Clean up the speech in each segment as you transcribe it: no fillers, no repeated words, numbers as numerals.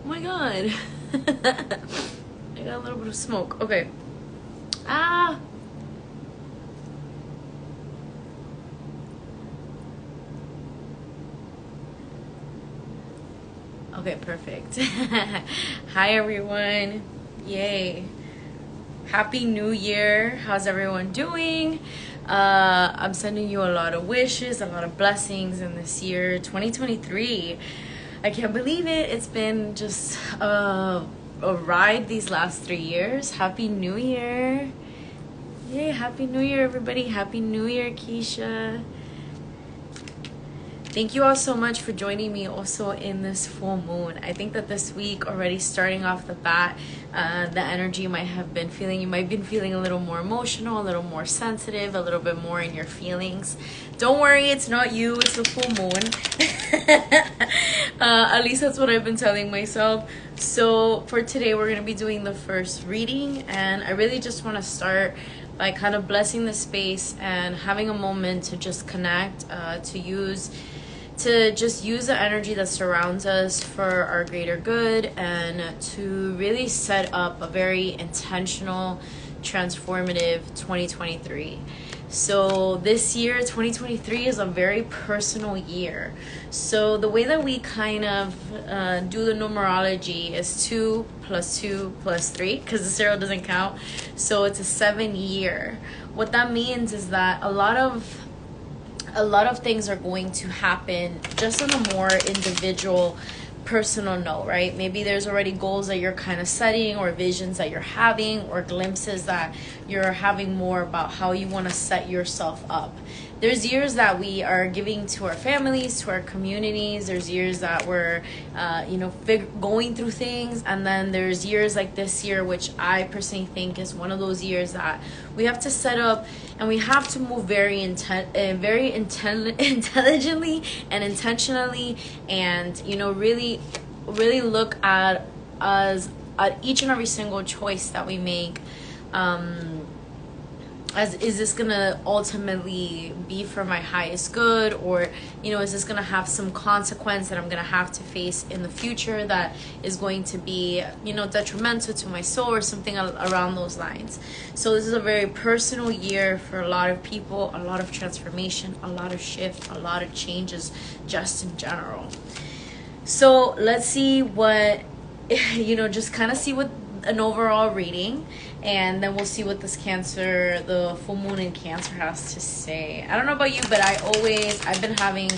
my god. I got a little bit of smoke. Okay. Ah. Okay, perfect. Hi, everyone. Yay. Happy New Year. How's everyone doing? I'm sending you a lot of wishes, a lot of blessings in this year, 2023. I can't believe it. It's been just a ride these last 3 years. Happy New Year. Yay, Happy New Year, everybody. Happy New Year, Keisha. Thank you all so much for joining me also in this full moon. I think that this week already starting off the bat, the energy you might have been feeling. You might have been feeling a little more emotional, a little more sensitive, a little bit more in your feelings. Don't worry, it's not you, it's the full moon. At least that's what I've been telling myself. So for today, we're going to be doing the first reading. And I really just want to start by kind of blessing the space and having a moment to just connect, to just use the energy that surrounds us for our greater good, and to really set up a very intentional, transformative 2023. So this year, 2023, is a very personal year. So the way that we kind of do the numerology is 2 plus 2 plus 3, because the 0 doesn't count. So it's a 7-year. What that means is that a lot of things are going to happen just on a more individual, personal note, right? Maybe there's already goals that you're kind of setting, or visions that you're having, or glimpses that you're having more about how you want to set yourself up. There's years that we are giving to our families, to our communities. There's years that we're, going through things. And then there's years like this year, which I personally think is one of those years that we have to set up, and we have to move very intelligently and intentionally, and, really look at us, at each and every single choice that we make. Is this gonna ultimately be for my highest good, or is this gonna have some consequence that I'm gonna have to face in the future that is going to be detrimental to my soul, or something around those lines. So this is a very personal year for a lot of people, a lot of transformation, a lot of shift, a lot of changes just in general. So let's see what just kind of see what an overall reading, and then we'll see what this Cancer, the full moon in Cancer, has to say. I don't know about you, but I've been having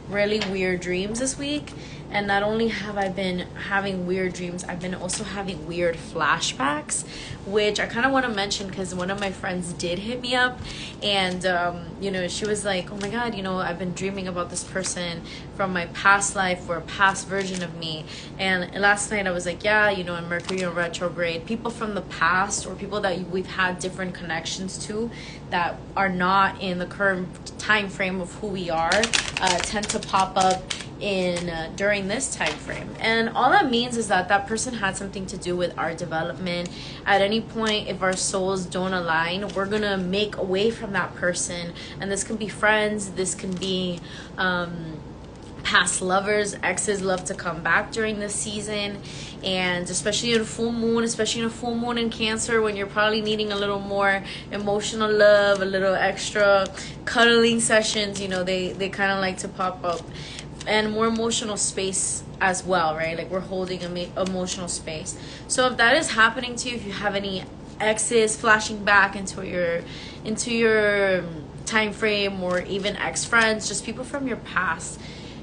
really weird dreams this week. And not only have I been having weird dreams, I've been also having weird flashbacks, which I kind of want to mention because one of my friends did hit me up, and she was like, oh my god, I've been dreaming about this person from my past life, or a past version of me. And last night I was like, yeah, in Mercury in retrograde, people from the past, or people that we've had different connections to that are not in the current time frame of who we are, tend to pop up during this time frame. And all that means is that person had something to do with our development. At any point, if our souls don't align, we're gonna make away from that person. And this can be friends, this can be past lovers. Exes love to come back during this season, and especially in a full moon in Cancer, when you're probably needing a little more emotional love, a little extra cuddling sessions. They kind of like to pop up, and more emotional space as well, right? Like we're holding emotional space. So if that is happening to you, if you have any exes flashing back into your time frame, or even ex-friends, just people from your past,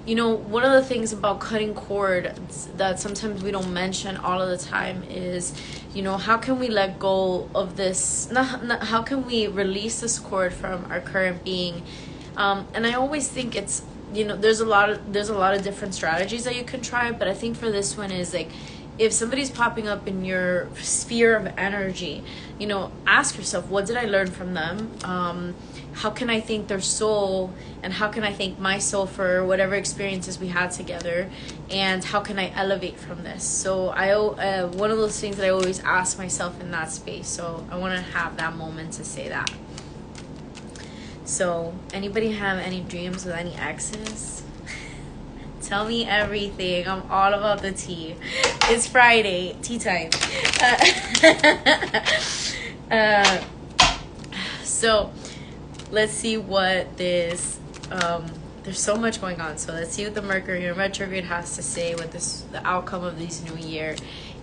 one of the things about cutting cord that sometimes we don't mention all of the time is, how can we let go of this? How can we release this cord from our current being? And I always think it's, there's a lot of different strategies that you can try, but I think for this one is like, if somebody's popping up in your sphere of energy, ask yourself, what did I learn from them? How can I thank their soul, and how can I thank my soul for whatever experiences we had together, and how can I elevate from this? So one of those things that I always ask myself in that space. So I want to have that moment to say that. So anybody have any dreams with any exes? Tell me everything. I'm all about the tea. It's Friday, tea time. So let's see what this there's so much going on, so let's see what the Mercury in retrograde has to say, what the outcome of this new year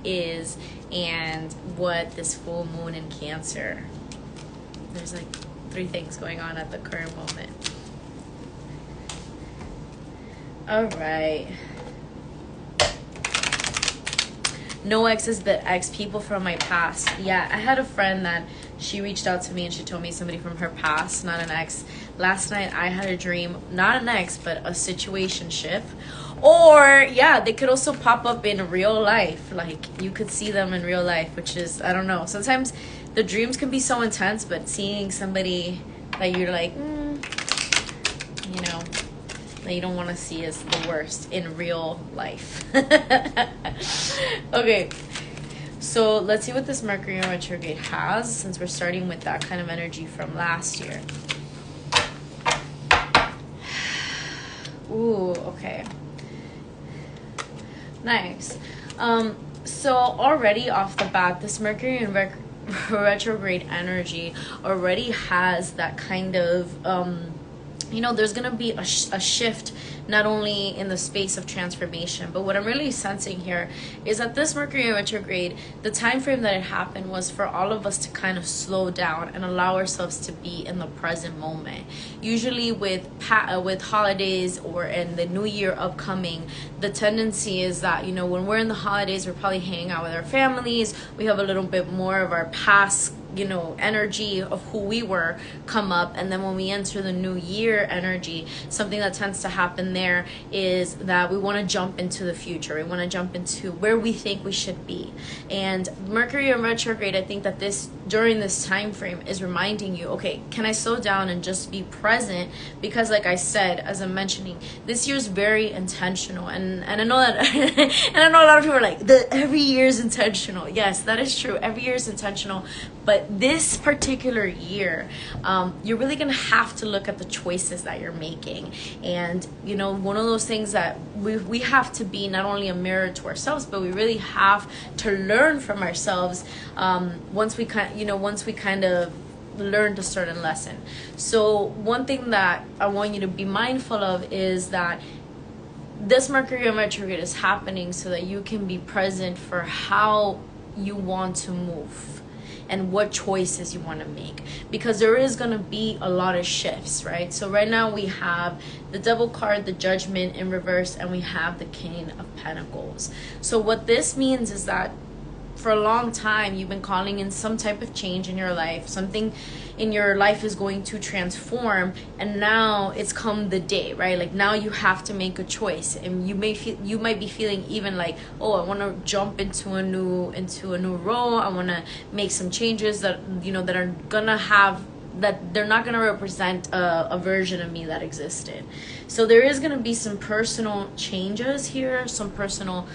is, and what this full moon in Cancer. There's like 3 things going on at the current moment. All right. No exes, but ex people from my past. Yeah, I had a friend that she reached out to me and she told me somebody from her past, not an ex. Last night I had a dream, not an ex, but a situationship. Or yeah, they could also pop up in real life. Like you could see them in real life, which is, I don't know. Sometimes the dreams can be so intense, but seeing somebody that you're like, you know, that you don't want to see is the worst in real life. Okay, so let's see what this Mercury in retrograde has, since we're starting with that kind of energy from last year. Ooh, okay. Nice. So already off the bat, this Mercury in retrograde energy already has that kind of there's gonna be a shift, not only in the space of transformation, but what I'm really sensing here is that this Mercury in retrograde, the time frame that it happened was for all of us to kind of slow down and allow ourselves to be in the present moment. Usually with holidays or in the new year upcoming, the tendency is that, when we're in the holidays, we're probably hanging out with our families, we have a little bit more of our past energy of who we were come up, and then when we enter the new year energy, something that tends to happen there is that we want to jump into the future. We want to jump into where we think we should be. And Mercury in retrograde, I think that during this time frame is reminding you, okay, can I slow down and just be present? Because like I said, as I'm mentioning, this year's very intentional, and I know that and I know a lot of people are like, every year is intentional. Yes, that is true. Every year is intentional. But this particular year, you're really going to have to look at the choices that you're making. And, one of those things that we have to be not only a mirror to ourselves, but we really have to learn from ourselves once we kind of learned a certain lesson. So one thing that I want you to be mindful of is that this Mercury in retrograde is happening so that you can be present for how you want to move and what choices you want to make, because there is going to be a lot of shifts, right? So right now we have the Devil card, the Judgment in reverse, and we have the King of Pentacles. So what this means is that for a long time you've been calling in some type of change in your life. Something in your life is going to transform, and now it's come the day, right? Like now you have to make a choice, and you might be feeling even like, oh, I want to jump into a new role. I want to make some changes that that are gonna have, that they're not going to represent a version of me that existed. So there is going to be some personal changes here, some personal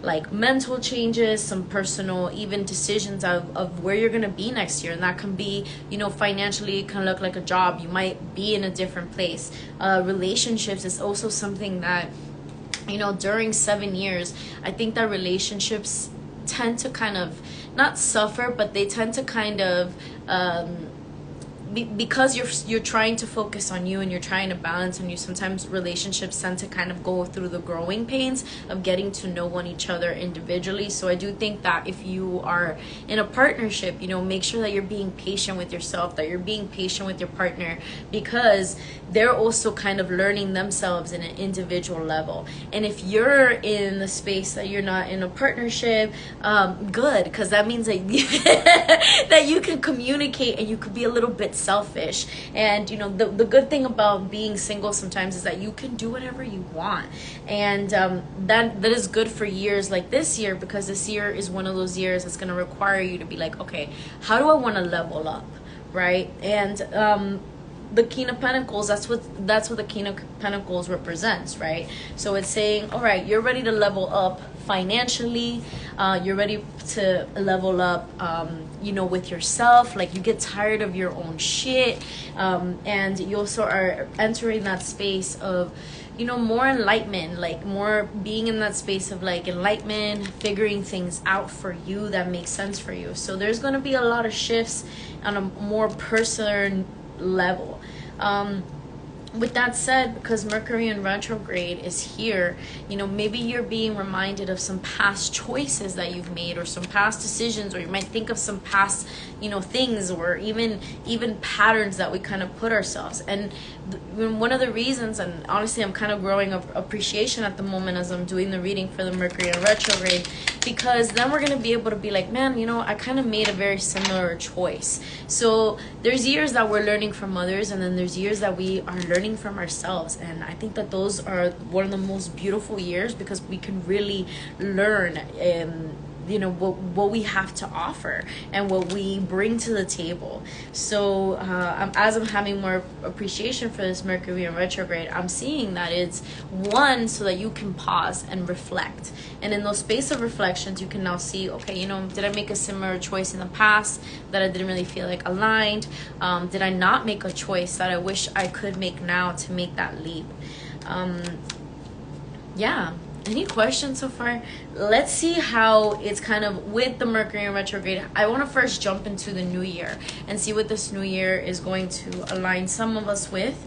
like mental changes, some personal even decisions of where you're going to be next year. And that can be, financially, it can look like a job. You might be in a different place. Relationships is also something that, during 7 years, I think that relationships tend to kind of not suffer, but they tend to kind of because you're trying to focus on you and you're trying to balance on you. Sometimes relationships tend to kind of go through the growing pains of getting to know each other individually. So I do think that if you are in a partnership, make sure that you're being patient with yourself, that you're being patient with your partner, because they're also kind of learning themselves in an individual level. And if you're in the space that you're not in a partnership, good, because that means that that you can communicate and you could be a little bit selfish. And the good thing about being single sometimes is that you can do whatever you want, and that is good for years like this year, because this year is one of those years that's going to require you to be like, okay, how do I want to level up, right? And the King of Pentacles, that's what the King of Pentacles represents, right? So it's saying, all right, you're ready to level up financially, you're ready to level up with yourself. Like you get tired of your own shit, and you also are entering that space of more enlightenment, like more being in that space of like enlightenment, figuring things out for you that makes sense for you. So there's going to be a lot of shifts on a more personal level. With that said, because Mercury in retrograde is here, maybe you're being reminded of some past choices that you've made, or some past decisions, or you might think of some past, things, or even patterns that we kind of put ourselves. And one of the reasons, and honestly, I'm kind of growing appreciation at the moment as I'm doing the reading for the Mercury in retrograde, because then we're going to be able to be like, man, I kind of made a very similar choice. So there's years that we're learning from others, and then there's years that we are learning from ourselves. And I think that those are one of the most beautiful years, because we can really learn what we have to offer and what we bring to the table. So as I'm having more appreciation for this Mercury in retrograde, I'm seeing that it's one, so that you can pause and reflect. And in those space of reflections, you can now see, okay, did I make a similar choice in the past that I didn't really feel like aligned? Did I not make a choice that I wish I could make now to make that leap? Yeah. Any questions so far? Let's see how it's kind of with the Mercury in retrograde. I want to first jump into the new year and see what this new year is going to align some of us with,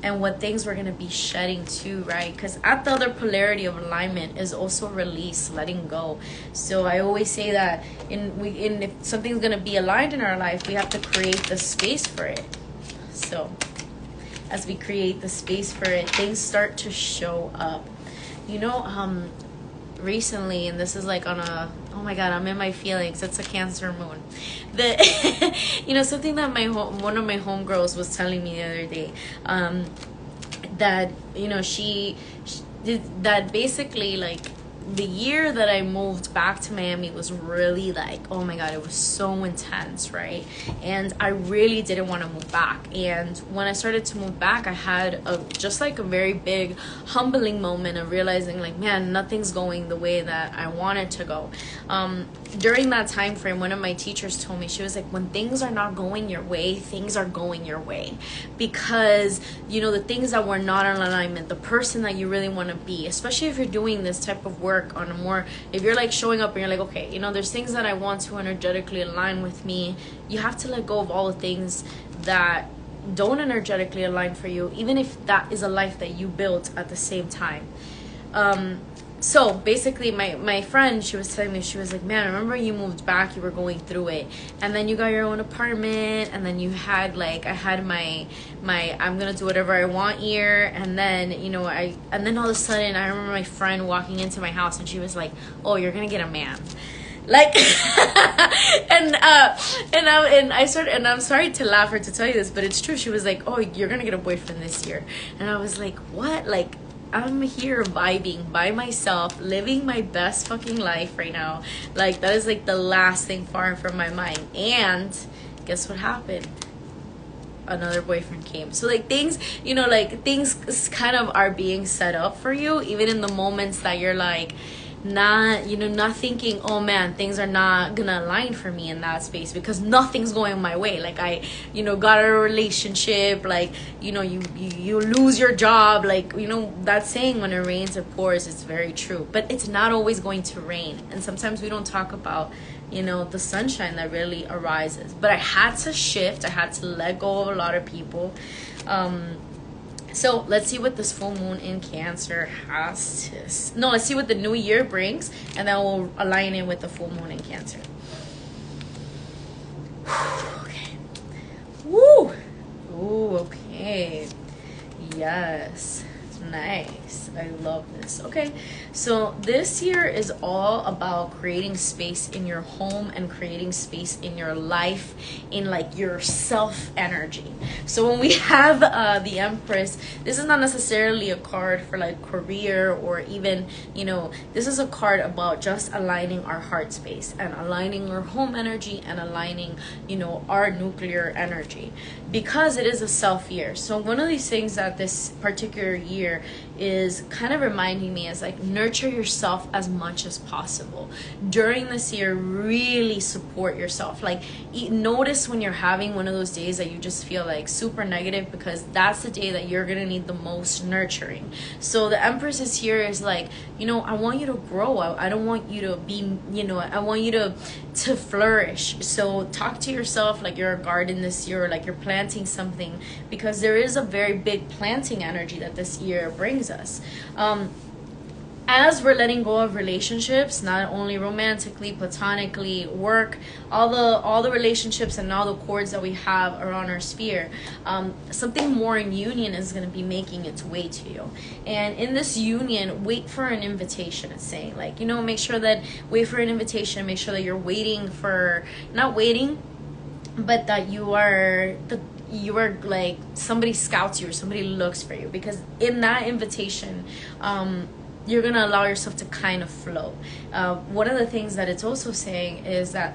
and what things we're going to be shedding too, right? Because at the other polarity of alignment is also release, letting go. So I always say that if something's going to be aligned in our life, we have to create the space for it. So as we create the space for it, things start to show up. Recently, and this is like on a, oh my god, I'm in my feelings, it's a Cancer moon. Something that one of my homegirls was telling me the other day, that she did that. Basically, like, the year that I moved back to Miami was really like, oh my god, it was so intense, right? And I really didn't want to move back. And when I started to move back, I had just like a very big humbling moment of realizing, like, man, nothing's going the way that I wanted to go. During that time frame, one of my teachers told me, she was like, when things are not going your way, things are going your way. Because, the things that were not in alignment, the person that you really want to be, especially if you're doing this type of work on a more, if you're like showing up and you're like, okay, there's things that I want to energetically align with me, you have to let go of all the things that don't energetically align for you, even if that is a life that you built at the same time. So basically, my friend, she was telling me, she was like, man, remember you moved back, you were going through it, and then you got your own apartment, and then you had I had my I'm gonna do whatever I want year, and then and then all of a sudden I remember my friend walking into my house, and she was like, oh, you're gonna get a man. Like, and I'm sorry to laugh or to tell you this, but it's true. She was like, oh, you're gonna get a boyfriend this year. And I was like, what? Like, I'm here vibing by myself, living my best fucking life right now. Like, that is like the last thing far from my mind. And guess what happened? Another boyfriend came. So like things, things kind of are being set up for you, even in the moments that you're like, not thinking, oh man, things are not gonna align for me in that space, because nothing's going my way. Like, I got a relationship, like, you lose your job, like, that saying, when it rains it pours, it's very true. But it's not always going to rain, and sometimes we don't talk about the sunshine that really arises. But I had to shift, I had to let go of a lot of people. So let's see what this full moon in Cancer has to... No, let's see what the new year brings, and then we'll align it with the full moon in Cancer. Okay. Woo! Ooh, okay. Yes. Nice. I love this. Okay, so this year is all about creating space in your home and creating space in your life, in like your self energy. So when we have the Empress, this is not necessarily a card for like career, or even, this is a card about just aligning our heart space and aligning our home energy and aligning, our nuclear energy, because it is a self year. So one of these things that this particular year is is kind of reminding me is like, nurture yourself as much as possible during this year. Really support yourself. Like, notice when you're having one of those days that you just feel like super negative, because that's the day that you're gonna need the most nurturing. So the Empress is here is like, I want you to grow. I don't want you to be, I want you to flourish. So talk to yourself like you're a garden this year, or like you're planting something, because there is a very big planting energy that this year brings us. As we're letting go of relationships, not only romantically, platonically, work, all the relationships and all the cords that we have around our sphere, something more in union is going to be making its way to you. And in this union, wait for an invitation. It's saying like, make sure that wait for an invitation. Make sure that you're waiting for, not waiting, but that you are like, somebody scouts you or somebody looks for you, because in that invitation, you're going to allow yourself to kind of flow. One of the things that it's also saying is that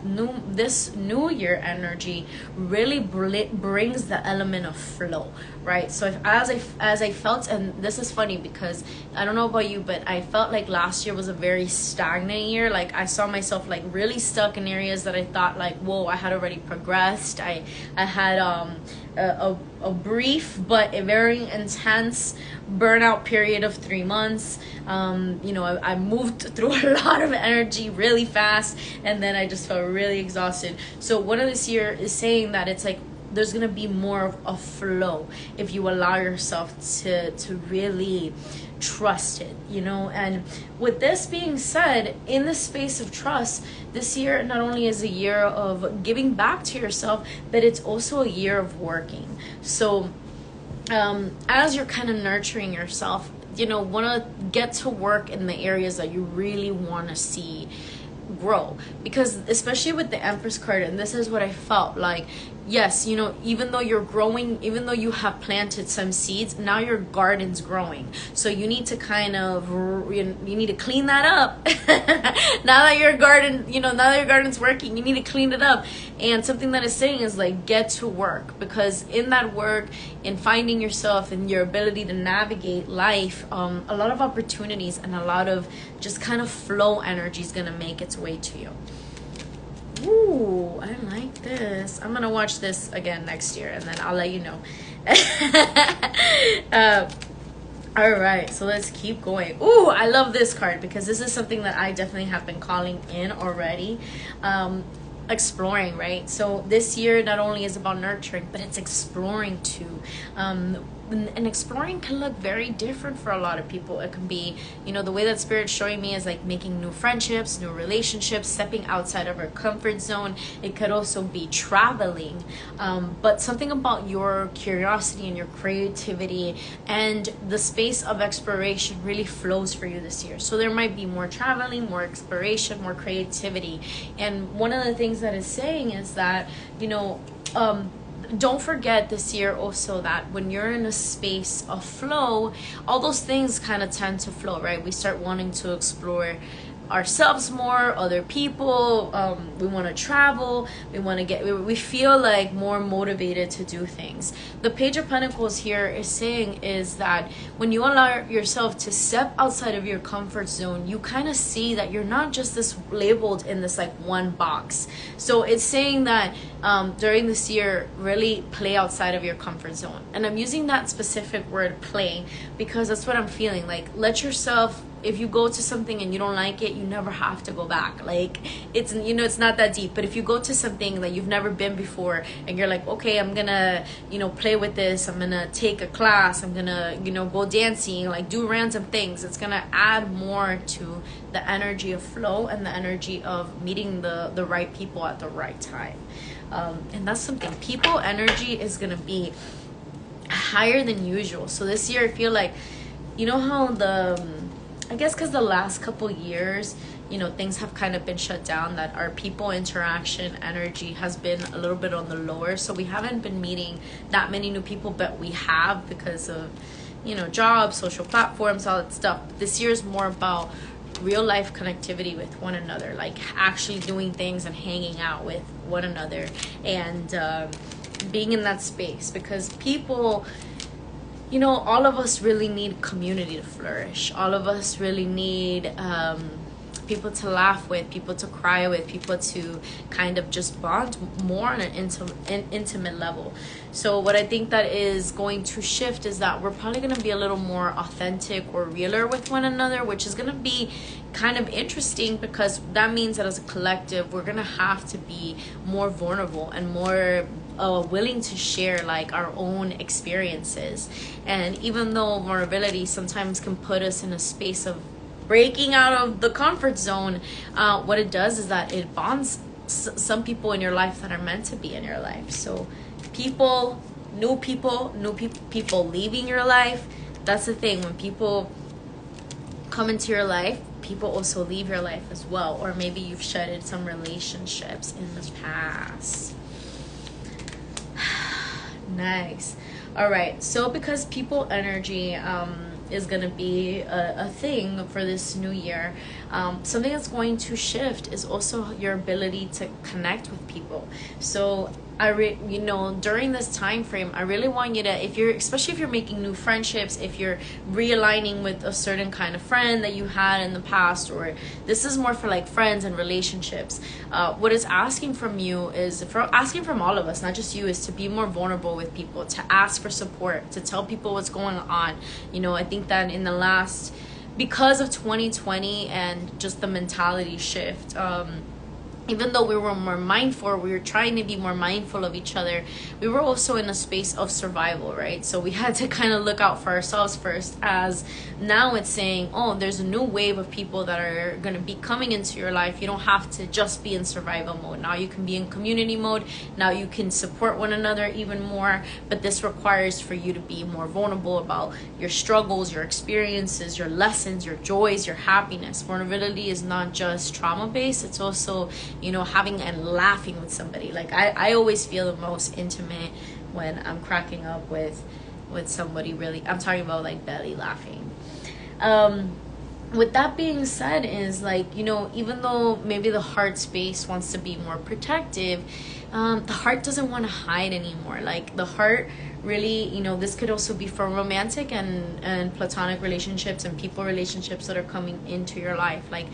this new year energy really brings the element of flow, right? So as I felt, and this is funny because I don't know about you, but I felt like last year was a very stagnant year. Like, I saw myself like really stuck in areas that I thought like, whoa, I had already progressed. I had a brief but a very intense burnout period of 3 months. I moved through a lot of energy really fast, and then I just felt really exhausted. So what this year is saying that it's like there's gonna be more of a flow if you allow yourself to really trust it, and with this being said, in the space of trust, this year not only is a year of giving back to yourself, but it's also a year of working. So as you're kind of nurturing yourself, want to get to work in the areas that you really want to see grow, because especially with the Empress card, and this is what I felt like, yes, even though you're growing, even though you have planted some seeds, now your garden's growing. So you need to kind of, you need to clean that up. Now that your garden's working, you need to clean it up. And something that is saying is like, get to work, because in that work, in finding yourself and your ability to navigate life, a lot of opportunities and a lot of just kind of flow energy is going to make its way to you. Ooh, I like this. I'm gonna watch this again next year, and then I'll let you know. All right, so let's keep going. Ooh, I love this card, because this is something that I definitely have been calling in already. Exploring, right? So this year not only is about nurturing, but it's exploring too. And exploring can look very different for a lot of people. It can be, the way that Spirit's showing me is like making new friendships, new relationships, stepping outside of our comfort zone. It could also be traveling, but something about your curiosity and your creativity and the space of exploration really flows for you this year. So there might be more traveling, more exploration, more creativity. And one of the things that it's saying is that, don't forget this year also that when you're in a space of flow, all those things kind of tend to flow, right? We start wanting to explore ourselves more, other people, we want to travel, we feel like more motivated to do things. The Page of Pentacles here is saying is that when you allow yourself to step outside of your comfort zone, you kind of see that you're not just this labeled in this like one box. So it's saying that during this year, really play outside of your comfort zone. And I'm using that specific word play because that's what I'm feeling. Like, let yourself, if you go to something and you don't like it, you never have to go back. Like, it's, it's not that deep. But if you go to something that you've never been before and you're like, okay, I'm gonna, play with this, I'm gonna take a class, I'm gonna, go dancing, like do random things, it's gonna add more to the energy of flow and the energy of meeting the right people at the right time. And that's something. People energy is gonna be higher than usual. So this year I feel like, how I guess because the last couple years, things have kind of been shut down, that our people interaction energy has been a little bit on the lower. So we haven't been meeting that many new people, but we have because of, jobs, social platforms, all that stuff. But this year is more about real life connectivity with one another, like actually doing things and hanging out with one another and being in that space, because people all of us really need community to flourish. All of us really need people to laugh with, people to cry with, people to kind of just bond more on an intimate level. So what I think that is going to shift is that we're probably going to be a little more authentic or realer with one another, which is going to be kind of interesting, because that means that as a collective we're going to have to be more vulnerable and more willing to share like our own experiences. And even though vulnerability sometimes can put us in a space of breaking out of the comfort zone, what it does is that it bonds some people in your life that are meant to be in your life. So new people leaving your life, that's the thing. When people come into your life, people also leave your life as well. Or maybe you've shedded some relationships in the past. Nice. All right, so because people energy is going to be a thing for this new year, something that's going to shift is also your ability to connect with people. So during this time frame, I really want you to, especially if you're making new friendships, if you're realigning with a certain kind of friend that you had in the past, or this is more for like friends and relationships, what it's asking from you is, asking from all of us, not just you, is to be more vulnerable with people, to ask for support, to tell people what's going on. I think that because of 2020 and just the mentality shift, even though we were more mindful, we were trying to be more mindful of each other, we were also in a space of survival, right? So we had to kind of look out for ourselves first, as now it's saying, oh, there's a new wave of people that are going to be coming into your life. You don't have to just be in survival mode. Now you can be in community mode. Now you can support one another even more. But this requires for you to be more vulnerable about your struggles, your experiences, your lessons, your joys, your happiness. Vulnerability is not just trauma-based. It's also having and laughing with somebody. Like I always feel the most intimate when I'm cracking up with somebody. Really, I'm talking about like belly laughing. With that being said, is like, even though maybe the heart space wants to be more protective, the heart doesn't want to hide anymore. Like the heart really, this could also be for romantic and platonic relationships and people relationships that are coming into your life. Like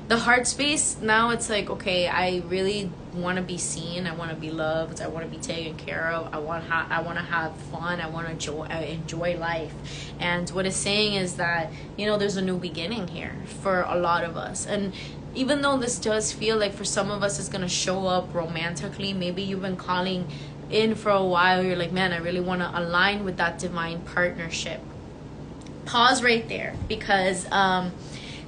the heart space, now it's like, okay, I really want to be seen. I want to be loved. I want to be taken care of. I want to have fun. I want to enjoy life. And what it's saying is that, there's a new beginning here for a lot of us. And even though this does feel like for some of us it's going to show up romantically, maybe you've been calling in for a while, you're like, man, I really want to align with that divine partnership. Pause right there, because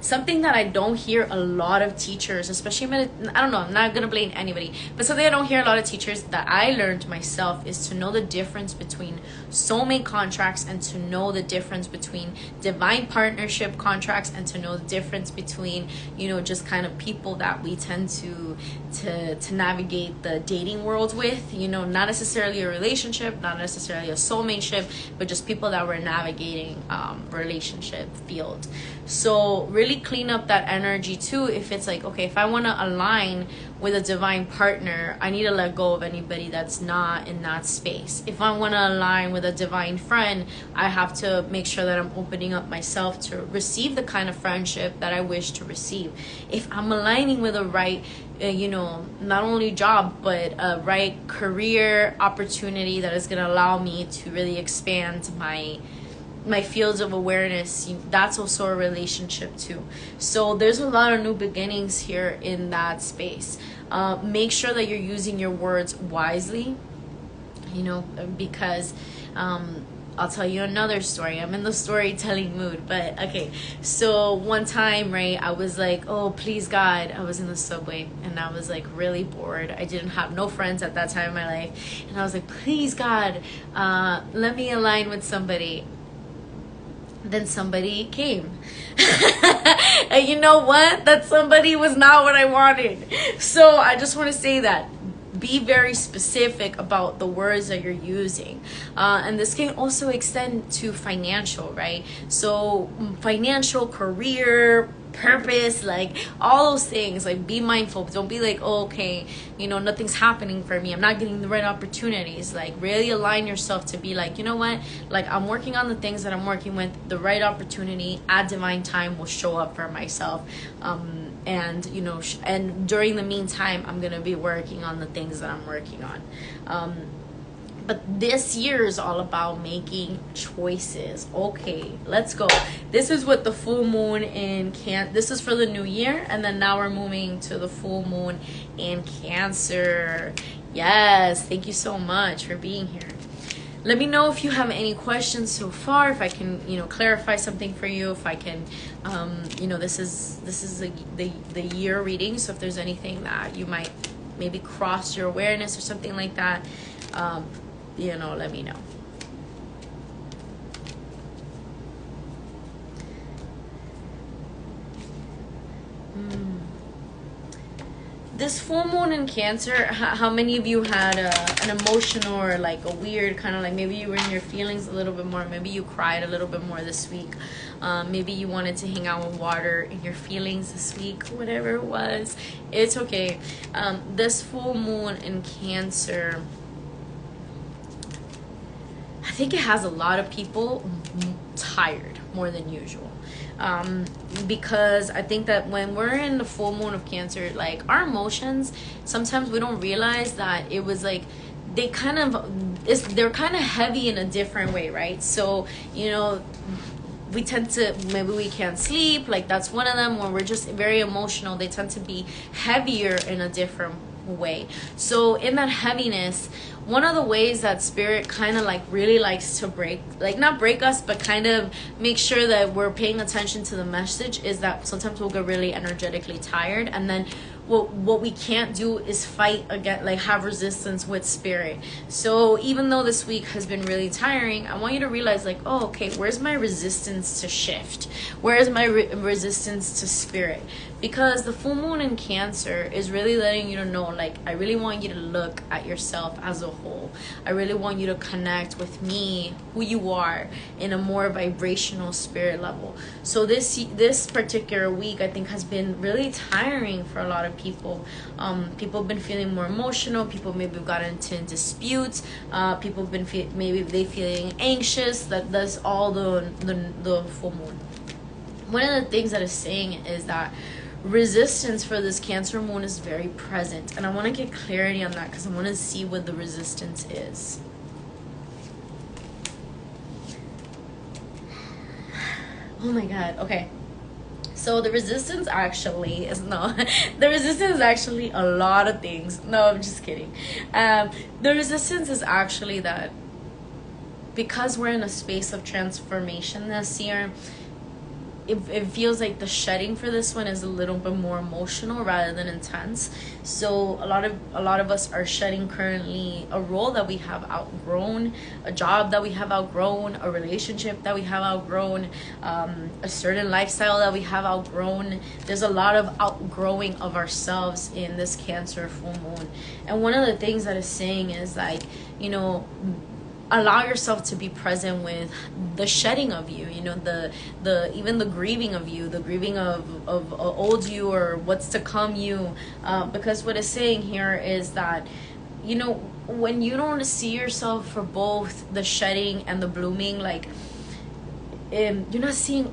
something that I don't hear a lot of teachers, especially, I don't know, I'm not going to blame anybody, but something I don't hear a lot of teachers that I learned myself is to know the difference between soulmate contracts and to know the difference between divine partnership contracts and to know the difference between, just kind of people that we tend to navigate the dating world with, not necessarily a relationship, not necessarily a soulmateship, but just people that we're navigating relationship field. So really clean up that energy too. If it's like, okay, if I want to align with a divine partner, I need to let go of anybody that's not in that space. If I want to align with a divine friend, I have to make sure that I'm opening up myself to receive the kind of friendship that I wish to receive. If I'm aligning with a right, not only job, but a right career opportunity that is going to allow me to really expand my fields of awareness, that's also a relationship too. So there's a lot of new beginnings here in that space. Make sure that you're using your words wisely, because I'll tell you another story. I'm in the storytelling mood, but okay. So one time, right, I was like, oh, please God, I was in the subway and I was like really bored. I didn't have no friends at that time in my life. And I was like, please God, let me align with somebody. Then somebody came. And you know what? That somebody was not what I wanted. So I just want to say that. Be very specific about the words that you're using. And this can also extend to financial, right? So financial, career, purpose, like all those things. Like, be mindful. Don't be like, oh, okay, you know, nothing's happening for me, I'm not getting the right opportunities. Like, really align yourself to be like, you know what, like, I'm working on the things that I'm working with. The right opportunity at divine time will show up for myself. And you know, and during the meantime, I'm gonna be working on the things that I'm working on. But this year is all about making choices. Okay, let's go. This is what the full moon in this is for the new year, and then now we're moving to the full moon in Cancer. Yes, thank you so much for being here. Let me know if you have any questions so far, if I can, you know, clarify something for you, if I can, you know, this is the year reading, so if there's anything that you might maybe cross your awareness or something like that, you know, let me know. This full moon in Cancer, how many of you had an emotional or like a weird kind of like, maybe you were in your feelings a little bit more, maybe you cried a little bit more this week, maybe you wanted to hang out with water in your feelings this week, whatever it was, it's okay. This full moon in Cancer, I think it has a lot of people tired more than usual. Because I think that when we're in the full moon of Cancer, like, our emotions, sometimes we don't realize that it was like, they're kind of heavy in a different way, right? So, you know, we tend to, maybe we can't sleep, like that's one of them, when we're just very emotional, they tend to be heavier in a different way. So in that heaviness, one of the ways that spirit kind of like really likes to break, like not break us, but kind of make sure that we're paying attention to the message, is that sometimes we'll get really energetically tired, and then what we can't do is fight against, like have resistance with spirit. So even though this week has been really tiring, I want you to realize like, oh, okay, where's my resistance to shift? Where is my resistance to spirit? Because the full moon in Cancer is really letting you know, like, I really want you to look at yourself as a whole. I really want you to connect with me, who you are, in a more vibrational spirit level. So this particular week, I think, has been really tiring for a lot of people. People have been feeling more emotional. People maybe have gotten into disputes. People have been feeling anxious. That's all the full moon. One of the things that it's saying is that resistance for this Cancer moon is very present, and I want to get clarity on that because I want to see what the resistance is. Oh my god. Okay, so the resistance actually is the resistance is actually a lot of things. No, I'm just kidding. The resistance is actually that because we're in a space of transformation this year, it feels like the shedding for this one is a little bit more emotional rather than intense. So a lot of us are shedding currently a role that we have outgrown, a job that we have outgrown, a relationship that we have outgrown, a certain lifestyle that we have outgrown. There's a lot of outgrowing of ourselves in this Cancer full moon. And one of the things that it's saying is like, you know, allow yourself to be present with the shedding of you, you know, the even the grieving of you, the grieving of old you or what's to come you, because what it's saying here is that, you know, when you don't see yourself for both the shedding and the blooming, like, you're not seeing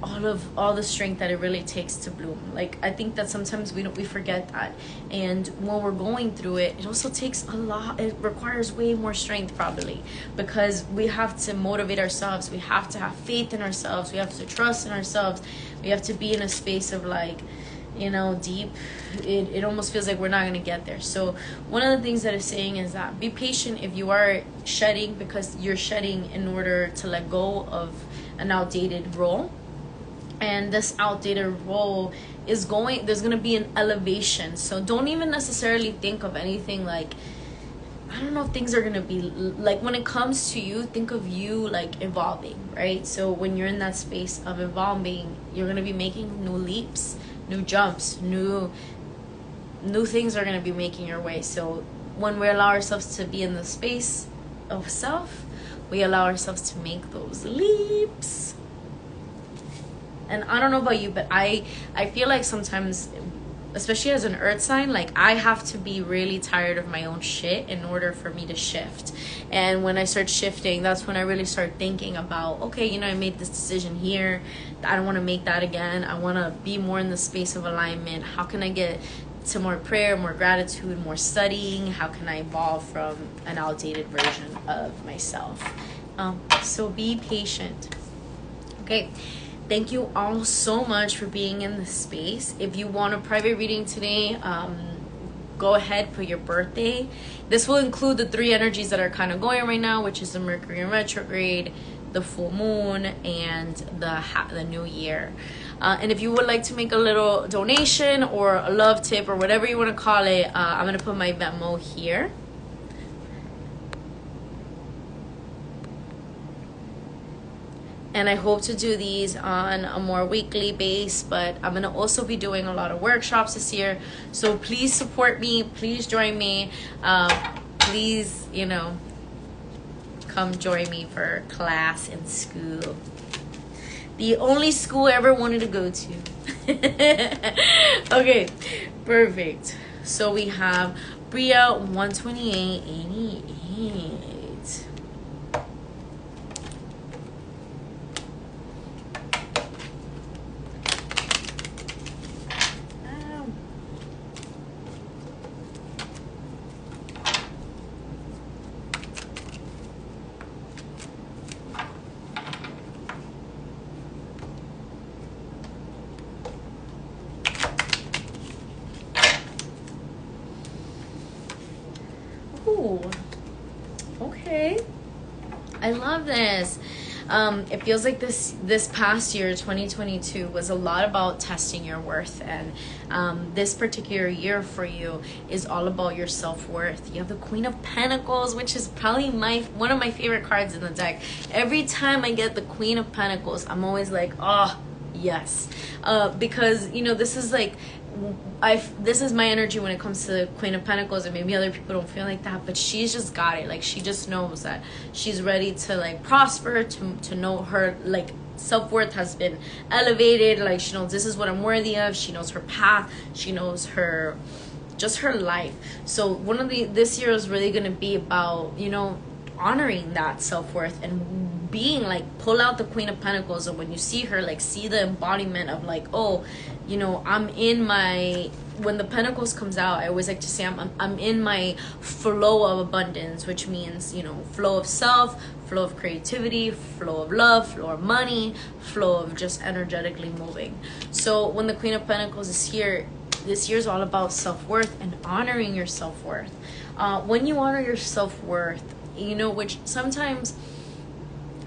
all the strength that it really takes to bloom. Like, I think that sometimes we forget that, and when we're going through it, it also takes a lot. It requires way more strength probably, because we have to motivate ourselves, we have to have faith in ourselves, we have to trust in ourselves, we have to be in a space of like, you know, deep. It almost feels like we're not going to get there. So one of the things that it's saying is that be patient if you are shedding, because you're shedding in order to let go of an outdated role. And this outdated role is there's going to be an elevation. So don't even necessarily think of anything like, I don't know if things are going to be like, when it comes to you, think of you like evolving, right? So when you're in that space of evolving, you're going to be making new leaps, new jumps, new things are going to be making your way. So when we allow ourselves to be in the space of self, we allow ourselves to make those leaps. and I don't know about you, but I feel like sometimes, especially as an earth sign, like I have to be really tired of my own shit in order for me to shift. And when I start shifting, that's when I really start thinking about, okay, you know, I made this decision here, I don't want to make that again. I want to be more in the space of alignment. How can I get to more prayer, more gratitude, more studying? How can I evolve from an outdated version of myself? So be patient. Okay, thank you all so much for being in this space. If you want a private reading today, go ahead, put your birthday. This will include the 3 energies that are kind of going right now, which is the Mercury in retrograde, the full moon, and the new year. And if you would like to make a little donation or a love tip or whatever you want to call it, I'm going to put my Venmo here. And I hope to do these on a more weekly base, but I'm going to also be doing a lot of workshops this year. So please support me. Please join me. Please, you know, come join me for class in school. The only school I ever wanted to go to. Okay, perfect. So we have Bria 12888. Okay, I love this. It feels like this past year, 2022, was a lot about testing your worth, and this particular year for you is all about your self-worth. You have the Queen of Pentacles, which is probably one of my favorite cards in the deck. Every time I get the Queen of Pentacles, I'm always like, oh yes, because you know, this is like, this is my energy when it comes to the Queen of Pentacles, and maybe other people don't feel like that, but she's just got it. Like, she just knows that she's ready to like prosper, to know her like self-worth has been elevated. Like, she knows this is what I'm worthy of. She knows her path. She knows her life. So this year is really going to be about, you know, honoring that self-worth and being like, pull out the Queen of Pentacles, and when you see her, like, see the embodiment of like, oh, you know, I'm in my, when the Pentacles comes out, I always like to say I'm in my flow of abundance, which means, you know, flow of self, flow of creativity, flow of love, flow of money, flow of just energetically moving. So when the Queen of Pentacles is here, this year is all about self-worth and honoring your self-worth. When you honor your self-worth, you know, which sometimes,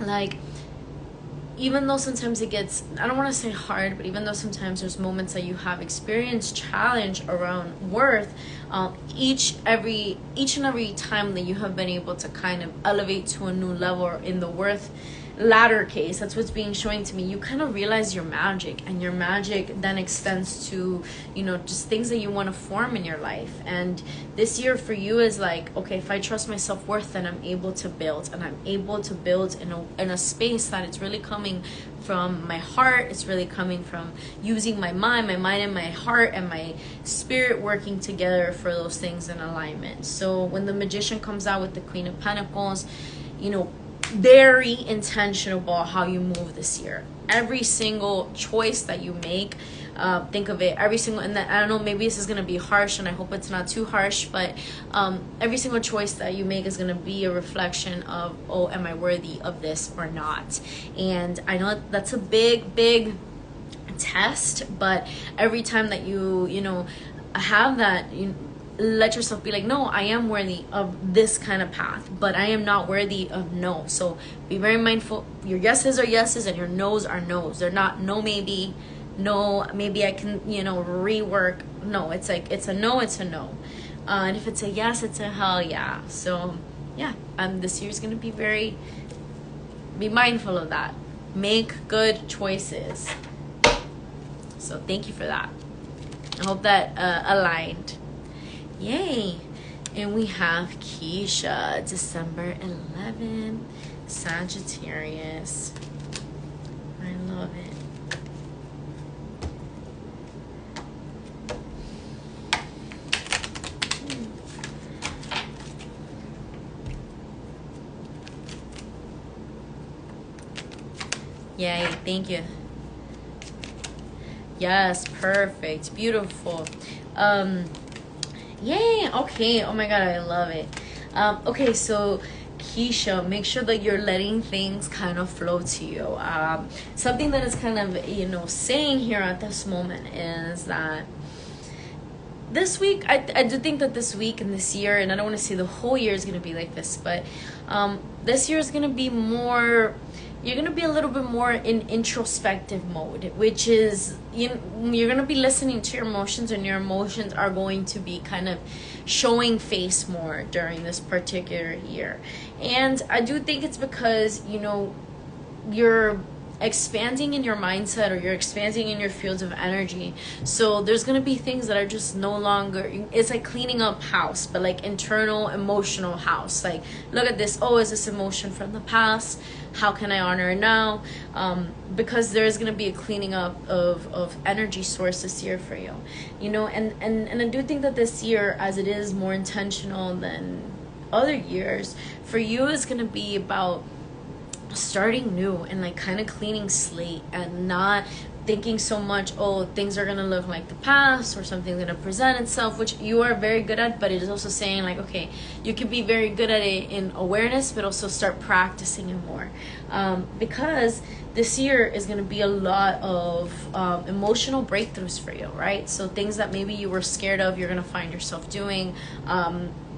like, even though sometimes it gets, I don't want to say hard, but even though sometimes there's moments that you have experienced challenge around worth, each and every time that you have been able to kind of elevate to a new level in the worth ladder case, that's what's being shown to me, you kind of realize your magic, and your magic then extends to, you know, just things that you want to form in your life. And this year for you is like, okay, if I trust my self-worth, then I'm able to build, and I'm able to build in a space that it's really coming from my heart. It's really coming from using my mind and my heart and my spirit working together for those things in alignment. So when the Magician comes out with the Queen of Pentacles, you know, very intentional about how you move this year. Every single choice that you make, think of it, every single, and I don't know, maybe this is going to be harsh, and I hope it's not too harsh, but every single choice that you make is going to be a reflection of, oh, am I worthy of this or not? And I know that's a big test, but every time that you know, have that, you let yourself be like, no, I am worthy of this kind of path, but I am not worthy of no. So be very mindful. Your yeses are yeses and your no's are no's. They're not no maybe, no maybe I can, you know, rework. No, it's like, it's a no, it's a no. And if it's a yes, it's a hell yeah. So yeah, this year's gonna be be mindful of that. Make good choices. So thank you for that. I hope that aligned. Yay. And we have Keisha, December 11th, Sagittarius. I love it. Yay, thank you. Yes, perfect. Beautiful. Yay, okay. Oh my god, I love it. Okay, so Keisha, make sure that you're letting things kind of flow to you. Something that is kind of, saying here at this moment is that this week, I do think that this week and this year, and I don't want to say the whole year is going to be like this, but this year is going to be more, you're going to be a little bit more in introspective mode, which is, you're going to be listening to your emotions, and your emotions are going to be kind of showing face more during this particular year. And I do think it's because, you're expanding in your mindset, or you're expanding in your fields of energy. So there's gonna be things that are just no longer, it's like cleaning up house, but like internal emotional house. Like, look at this, oh, is this emotion from the past? How can I honor it now? Because there's gonna be a cleaning up of energy source this year for you, and I do think that this year, as it is more intentional than other years, for you is gonna be about starting new and like kind of cleaning slate, and not thinking so much, oh, things are gonna look like the past, or something's gonna present itself, which you are very good at. But it is also saying like, okay, you can be very good at it in awareness, but also start practicing it more, because this year is going to be a lot of emotional breakthroughs for you, right? So things that maybe you were scared of, you're going to find yourself doing.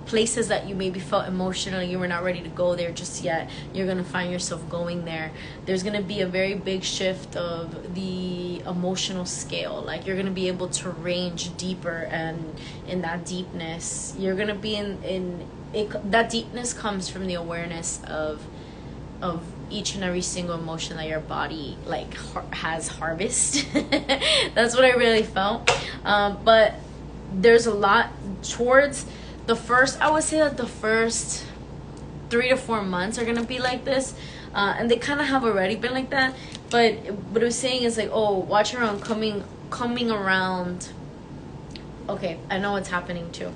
Places that you maybe felt emotionally you were not ready to go there just yet, you're going to find yourself going there. There's going to be a very big shift of the emotional scale. Like, you're going to be able to range deeper, and in that deepness, you're going to be in it, that deepness comes from the awareness of each and every single emotion that your body like has harvest. That's what I really felt. But there's a lot towards the first, I would say that the first 3 to 4 months are gonna be like this, and they kind of have already been like that. But what I was saying is like, oh, watch around coming around. Okay, I know what's happening too,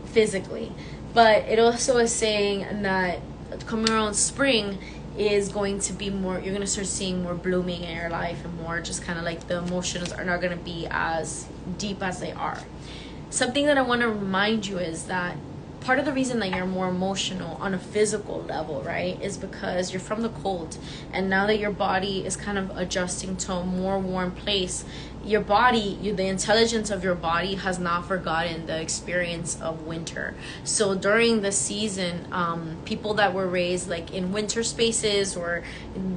physically, but it also is saying that coming around spring is going to be more, you're going to start seeing more blooming in your life, and more just kind of like the emotions are not going to be as deep as they are. Something that I want to remind you is that part of the reason that you're more emotional on a physical level, right, is because you're from the cold, and now that your body is kind of adjusting to a more warm place, your body, the intelligence of your body has not forgotten the experience of winter. So during the season, people that were raised like in winter spaces, or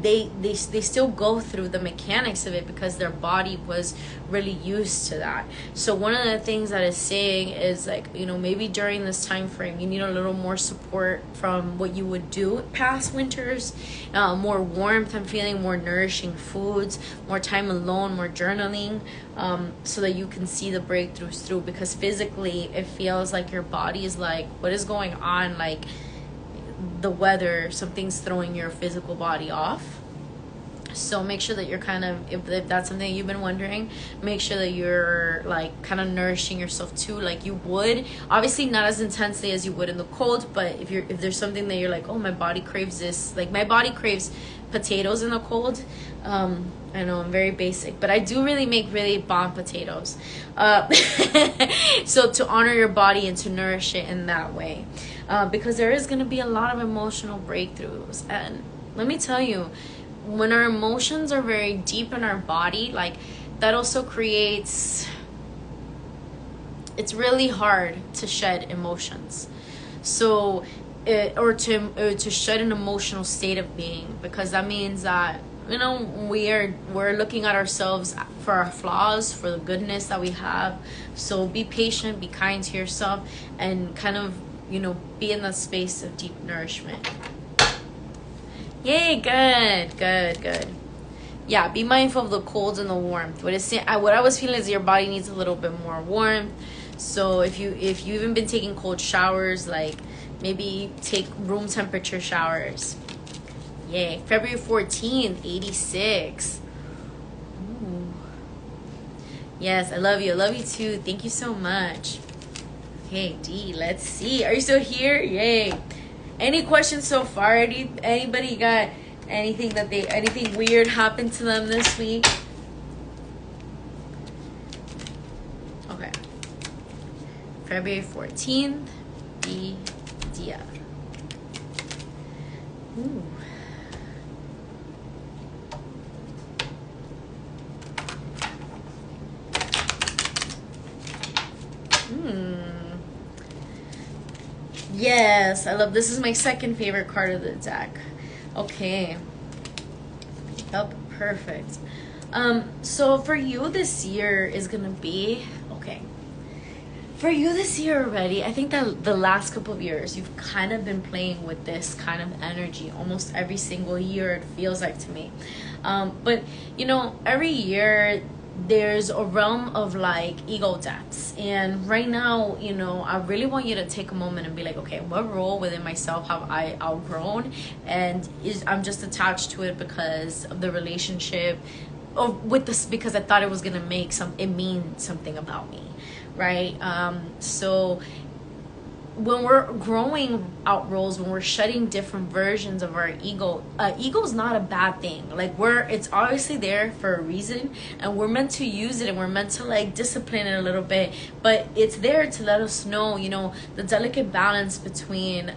they still go through the mechanics of it because their body was really used to that. So one of the things that it's saying is like, maybe during this time frame you need a little more support from what you would do past winters, more warmth. I'm feeling more nourishing foods, more time alone, more journaling, so that you can see the breakthroughs through. Because physically it feels like your body is like, what is going on? Like the weather, something's throwing your physical body off. So make sure that you're kind of, if that's something you've been wondering, make sure that you're like kind of nourishing yourself too, like you would, obviously not as intensely as you would in the cold. But if there's something that you're like, oh, my body craves this, like my body craves potatoes in the cold. I know I'm very basic, but I do really make really bomb potatoes. So to honor your body and to nourish it in that way, because there is going to be a lot of emotional breakthroughs. And let me tell you, when our emotions are very deep in our body, like that also creates, it's really hard to shed emotions. So or to shed an emotional state of being, because that means that we're looking at ourselves for our flaws, for the goodness that we have. So be patient, be kind to yourself, and kind of be in that space of deep nourishment. Yay, good. Yeah, be mindful of the cold and the warmth. What I was feeling is your body needs a little bit more warmth. So if you even been taking cold showers, like maybe take room temperature showers. Yay. February 14th, 86. Ooh. Yes, I love you. I love you too. Thank you so much. Okay, D, let's see. Are you still here? Yay. Any questions so far? Anybody got Anything weird happened to them this week? Okay. February 14th, BDF. Ooh. Yes, I love this. Is my second favorite card of the deck. Okay. Yep, perfect. So for you this year is gonna be okay. For you this year already, I think that the last couple of years you've kind of been playing with this kind of energy almost every single year, it feels like to me. But you know, every year there's a realm of like ego deaths, and right now, you know, I really want you to take a moment and be like, okay, what role within myself have I outgrown, and I'm just attached to it because of the relationship or with this, because I thought it was gonna mean something about me, right? So when we're growing out roles, when we're shedding different versions of our ego is not a bad thing. Like it's obviously there for a reason, and we're meant to use it, and we're meant to like discipline it a little bit, but it's there to let us know, you know, the delicate balance between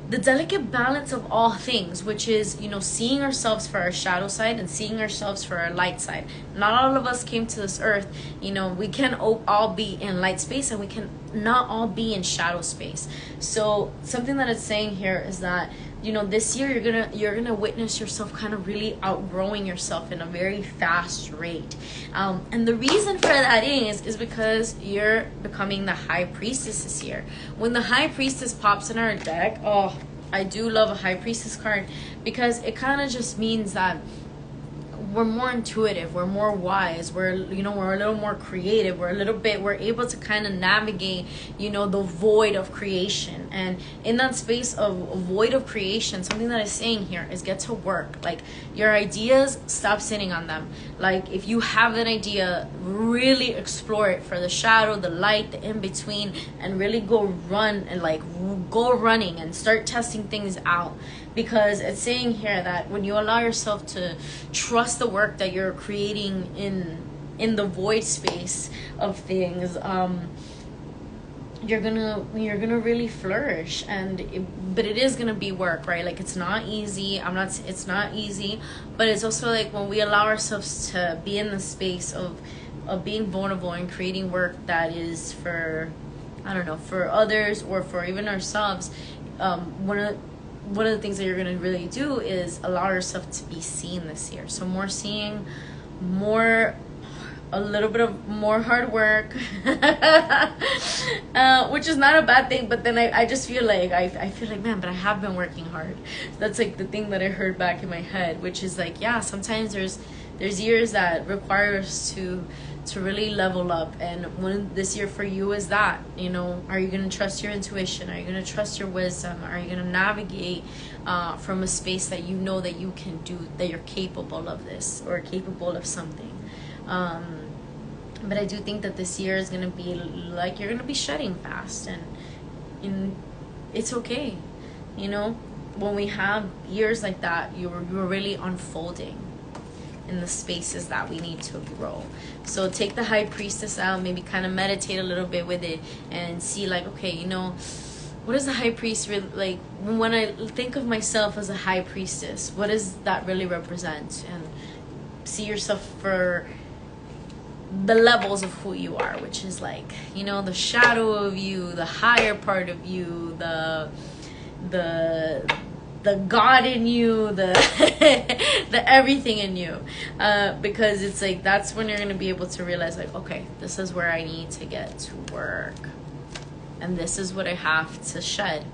the delicate balance of all things, which is, you know, seeing ourselves for our shadow side and seeing ourselves for our light side. Not all of us came to this earth, you know, we can all be in light space, and we can not all be in shadow space. So something that it's saying here is that, you know, this year you're gonna witness yourself kind of really outgrowing yourself in a very fast rate, and the reason for that is because you're becoming the High Priestess this year. When the High Priestess pops in our deck, oh, I do love a High Priestess card, because it kind of just means that we're more intuitive, we're more wise, we're a little more creative, we're able to kind of navigate, you know, the void of creation. And in that space of void of creation, something that is saying here is get to work. Like, your ideas, stop sitting on them. Like, if you have an idea, really explore it for the shadow, the light, the in-between, and really go running and start testing things out. Because it's saying here that when you allow yourself to trust the work that you're creating in the void space of things, you're gonna really flourish. But it is gonna be work, right? Like, it's not easy. It's not easy, but it's also like when we allow ourselves to be in the space of being vulnerable and creating work that is for, I don't know, for others or for even ourselves. One of the things that you're going to really do is allow yourself to be seen this year. So more seeing, a little bit of more hard work, which is not a bad thing. But then I just feel like, I feel like, man, but I have been working hard. That's like the thing that I heard back in my head, which is like, yeah, sometimes there's years that require us to really level up. And one this year for you is that, you know, are you going to trust your intuition? Are you going to trust your wisdom? Are you going to navigate from a space that you know that you can do, that you're capable of this or capable of something? But I do think that this year is going to be like, you're going to be shedding fast, and it's okay. You know, when we have years like that, you're really unfolding in the spaces that we need to grow. So take the High Priestess out, maybe kind of meditate a little bit with it, and see like, okay, you know, what is the High Priest really like? When I think of myself as a High Priestess, what does that really represent? And see yourself for the levels of who you are, which is like, you know, the shadow of you, the higher part of you, the God in you, the everything in you, because it's like, that's when you're going to be able to realize like, okay, this is where I need to get to work, and this is what I have to shed.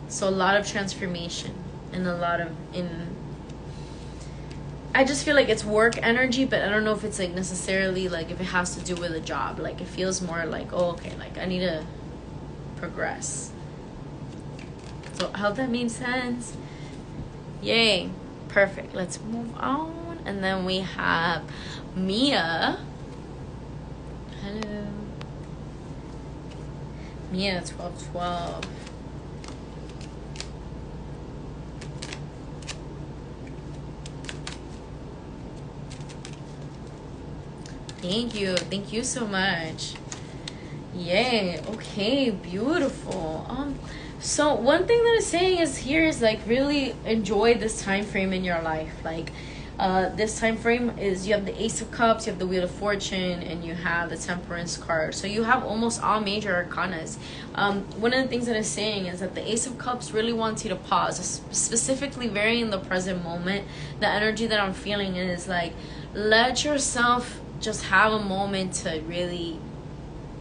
So a lot of transformation, and I just feel like it's work energy, but I don't know if it's like necessarily like if it has to do with a job. Like, it feels more like, oh, okay, like I need to progress. So I hope that made sense. Yay. Perfect. Let's move on. And then we have Mia. Hello. Mia 1212. Thank you so much. Yay. Okay, beautiful. So one thing that it's saying is here is like really enjoy this time frame in your life. Like this time frame is, you have the Ace of Cups, you have the Wheel of Fortune, and you have the Temperance card. So you have almost all major arcanas. One of the things that it's saying is that the Ace of Cups really wants you to pause, specifically very in the present moment. The energy that I'm feeling is like, let yourself just have a moment to really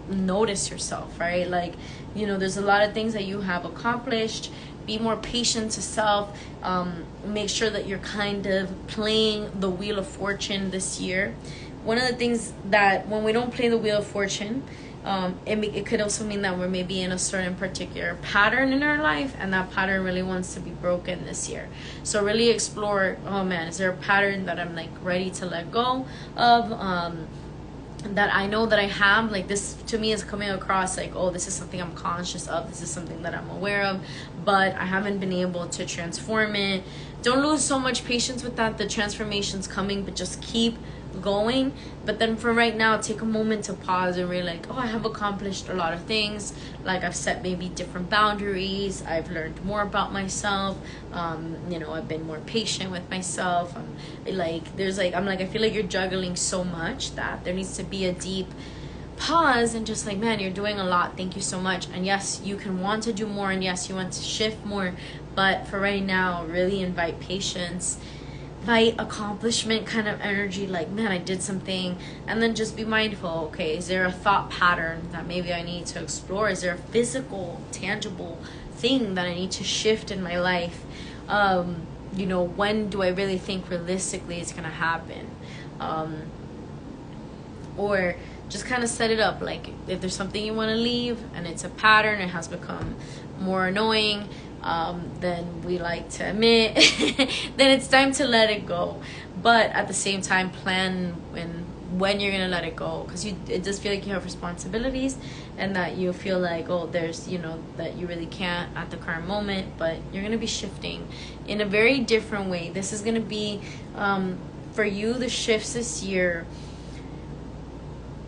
notice yourself, right? Like, you know, there's a lot of things that you have accomplished. Be more patient to self. Make sure that you're kind of playing the Wheel of Fortune this year. One of the things that when we don't play the Wheel of Fortune, it could also mean that we're maybe in a certain particular pattern in our life, and that pattern really wants to be broken this year. So really explore, oh man, is there a pattern that I'm like ready to let go of? That I know that I have, like, this to me is coming across like, oh, this is something I'm conscious of, this is something that I'm aware of, but I haven't been able to transform it. Don't lose so much patience with that. The transformation's coming, but just keep going. But then for right now, take a moment to pause and really like, oh, I have accomplished a lot of things. Like, I've set maybe different boundaries, I've learned more about myself, you know, I've been more patient with myself. I feel like you're juggling so much that there needs to be a deep pause and just like, man, you're doing a lot, thank you so much. And yes, you can want to do more, and yes, you want to shift more, but for right now, really invite patience, invite accomplishment kind of energy, like, man, I did something. And then just be mindful, okay, is there a thought pattern that maybe I need to explore? Is there a physical, tangible thing that I need to shift in my life? You know, when do I really think realistically it's gonna happen? Or just kind of set it up, like, if there's something you want to leave and it's a pattern, it has become more annoying, then we like to admit, then it's time to let it go. But at the same time, plan when you're gonna let it go, because it does feel like you have responsibilities, and that you feel like, oh, there's, you know, that you really can't at the current moment, but you're gonna be shifting in a very different way. This is gonna be, for you, the shifts this year,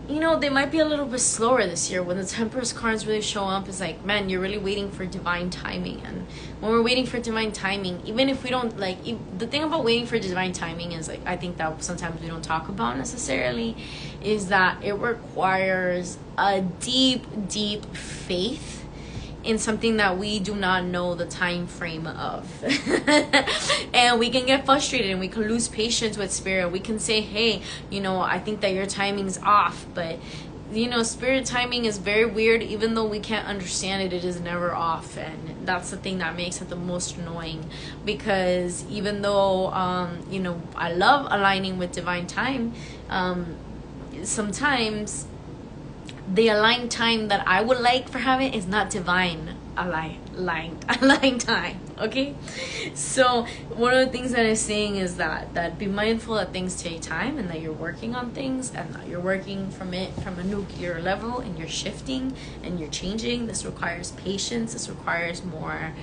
you know, they might be a little bit slower this year. When the Temperance cards really show up, it's like, man, you're really waiting for divine timing. And when we're waiting for divine timing, even if we don't, like, the thing about waiting for divine timing is, like, I think that sometimes we don't talk about necessarily, is that it requires a deep, deep faith in something that we do not know the time frame of. And we can get frustrated and we can lose patience with spirit. We can say, hey, you know, I think that your timing's off, but you know, spirit timing is very weird. Even though we can't understand it, it is never off. And that's the thing that makes it the most annoying, because even though you know, I love aligning with divine time, sometimes the aligned time that I would like for having is not divine aligned time. Okay, so one of the things that I'm saying is that be mindful that things take time, and that you're working on things, and that you're working from a nuclear level, and you're shifting and you're changing. This requires patience. This requires more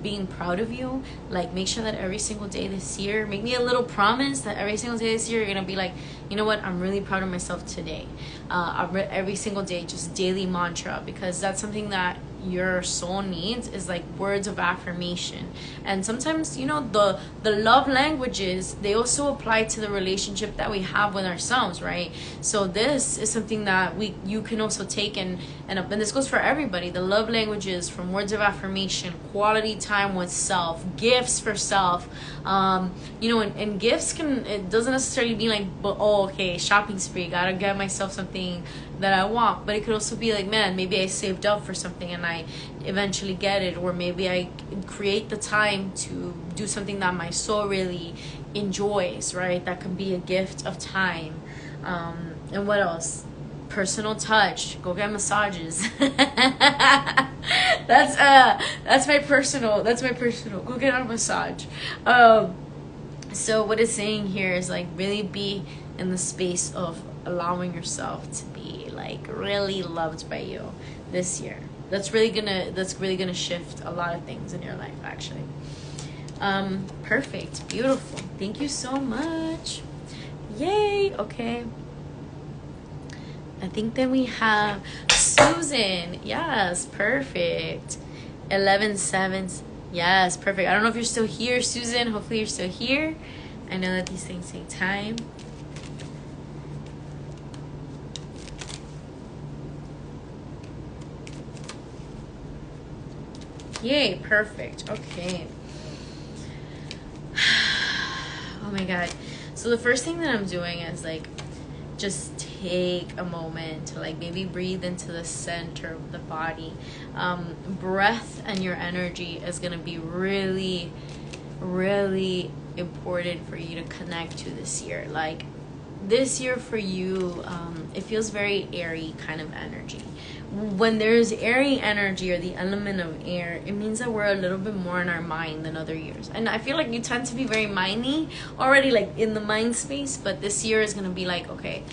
being proud of you. Like, make sure that every single day this year, make me a little promise that every single day this year you're gonna be like, you know what, I'm really proud of myself today. Every single day, just daily mantra, because that's something that your soul needs, is like words of affirmation. And sometimes, you know, the love languages, they also apply to the relationship that we have with ourselves, right? So this is something that you can also take and this goes for everybody. The love languages, from words of affirmation, quality time with self, gifts for self, you know, and gifts it doesn't necessarily mean like, oh, okay, shopping spree, gotta get myself something that I want. But it could also be like, man, maybe I saved up for something and I eventually get it, or maybe I create the time to do something that my soul really enjoys, right? That could be a gift of time. And what else? Personal touch. Go get massages. That's my personal. Go get a massage. So what it's saying here is like, really be in the space of allowing yourself to be like really loved by you this year. That's really gonna shift a lot of things in your life, actually. Perfect. Beautiful. Thank you so much. Yay. Okay. I think then we have Susan. Yes, perfect. 11/7. Yes, perfect. I don't know if you're still here, Susan. Hopefully you're still here. I know that these things take time. Yay, perfect. Okay. Oh my god. So the first thing that I'm doing is like just take a moment to like maybe breathe into the center of the body. Breath and your energy is going to be really, really important for you to connect to this year. Like this year for you, it feels very airy kind of energy. When there's airy energy or the element of air, it means that we're a little bit more in our mind than other years. And I feel like you tend to be very mindy already, like in the mind space, but this year is going to be like, okay,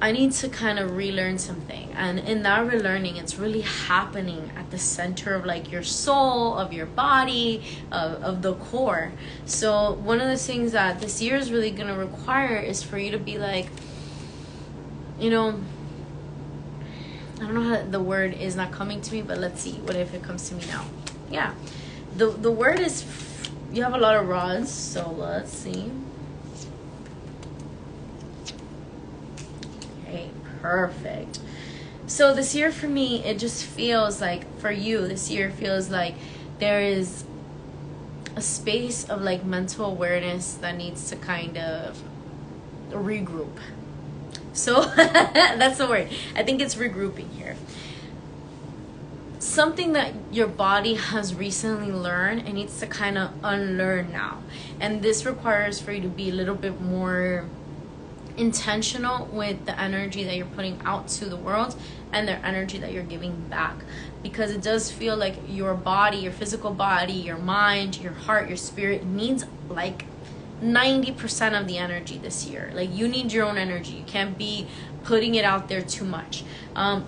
I need to kind of relearn something. And in that relearning, it's really happening at the center of like your soul, of your body, of the core. So one of the things that this year is really going to require is for you to be like, you know, I don't know how the word is not coming to me, but let's see. What if it comes to me now? Yeah. The word is, you have a lot of rods, so let's see. Okay, perfect. So this year for me, it just feels like, for you, this year feels like there is a space of like mental awareness that needs to kind of regroup. So that's the word. I think it's regrouping here. Something that your body has recently learned, it needs to kind of unlearn now. And this requires for you to be a little bit more intentional with the energy that you're putting out to the world and the energy that you're giving back. Because it does feel like your body, your physical body, your mind, your heart, your spirit needs like 90% of the energy this year. Like you need your own energy. You can't be putting it out there too much,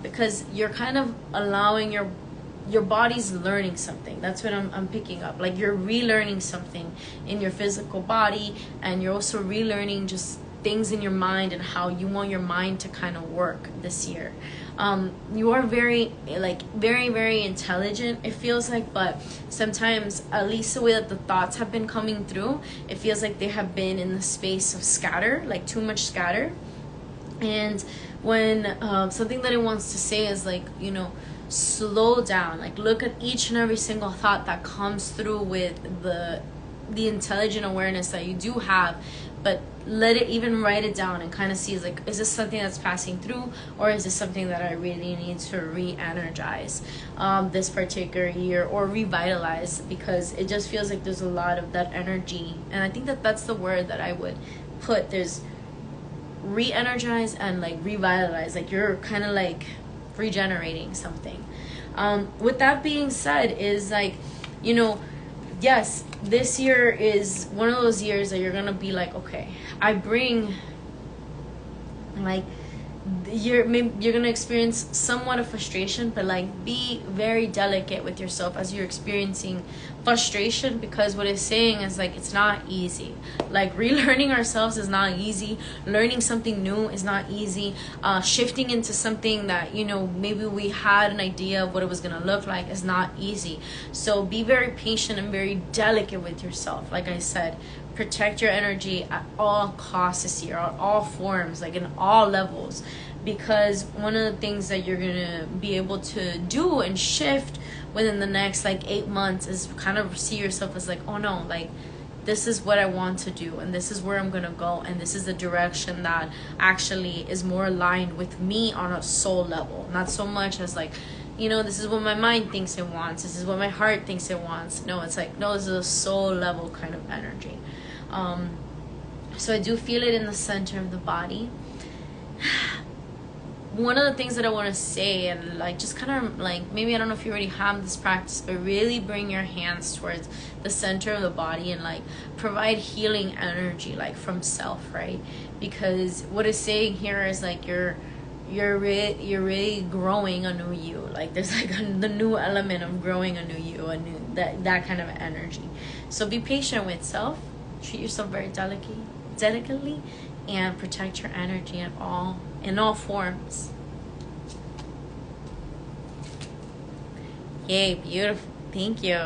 because you're kind of allowing your body's learning something. That's what I'm picking up. Like you're relearning something in your physical body, and you're also relearning just things in your mind and how you want your mind to kind of work this year. You are very very intelligent, it feels like, but sometimes, at least the way that the thoughts have been coming through, it feels like they have been in the space of scatter, like too much scatter. And when something that it wants to say is like, you know, slow down, like look at each and every single thought that comes through with the intelligent awareness that you do have, but let it, even write it down and kind of see, like, is this something that's passing through, or is this something that I really need to re-energize this particular year, or revitalize, because it just feels like there's a lot of that energy. And I think that that's the word that I would put. There's re-energize and like revitalize, like you're kind of like regenerating something. With that being said, is like, you know, yes, this year is one of those years that you're gonna be like, okay, I bring, like, you're gonna experience somewhat of frustration, but like be very delicate with yourself as you're experiencing frustration, because what it's saying is like it's not easy. Like relearning ourselves is not easy. Learning something new is not easy. Shifting into something that, you know, maybe we had an idea of what it was gonna look like is not easy. So be very patient and very delicate with yourself. Like I said, protect your energy at all costs this year, at all forms, like in all levels, because one of the things that you're gonna be able to do and shift within the next like 8 months is kind of see yourself as like, oh no, like this is what I want to do, and this is where I'm gonna go, and this is the direction that actually is more aligned with me on a soul level, not so much as like, you know, this is what my mind thinks it wants, this is what my heart thinks it wants. No, it's like, no, this is a soul level kind of energy. So I do feel it in the center of the body. One of the things that I want to say, and like just kind of like, maybe I don't know if you already have this practice, but really bring your hands towards the center of the body and like provide healing energy, like from self, right? Because what it's saying here is like you're really growing a new you. Like there's like the new element of growing a new you, a new that kind of energy. So be patient with self, treat yourself very delicately, and protect your energy in in all forms. Yay, beautiful. Thank you.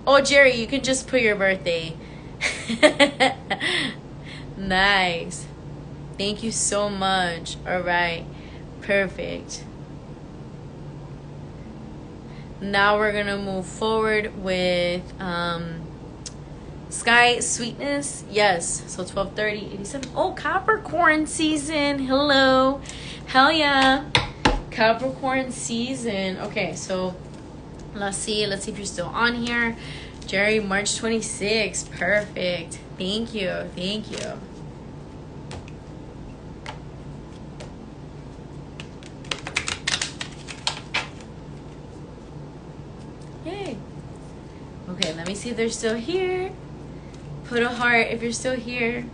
Oh, Jerry, you can just put your birthday. Nice. Thank you so much. All right. Perfect. Now we're going to move forward with Sky Sweetness. Yes. So 12:30, 87. Oh, Capricorn season. Hello. Hell yeah. Capricorn season. Okay, so let's see if you're still on here. Jerry, March 26th. Perfect. Thank you. Yay. Okay, let me see if they're still here. Put a heart if you're still here.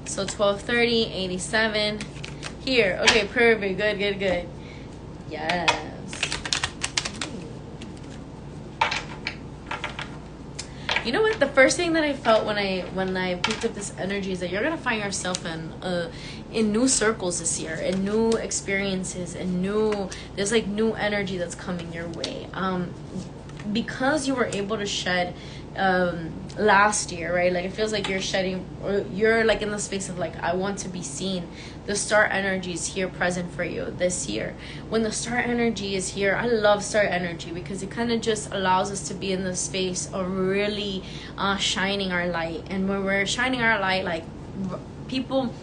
So 12:30, 87. Here. Okay, perfect. Good. Yes. You know what? The first thing that I felt when I picked up this energy is that you're gonna find yourself in new circles this year, in new experiences, and there's like new energy that's coming your way. Because you were able to shed last year, right? Like it feels like you're shedding, or you're like in the space of like, I want to be seen. The star energy is here present for you this year. When the star energy is here, I love star energy because it kind of just allows us to be in the space of really shining our light. And when we're shining our light, like people,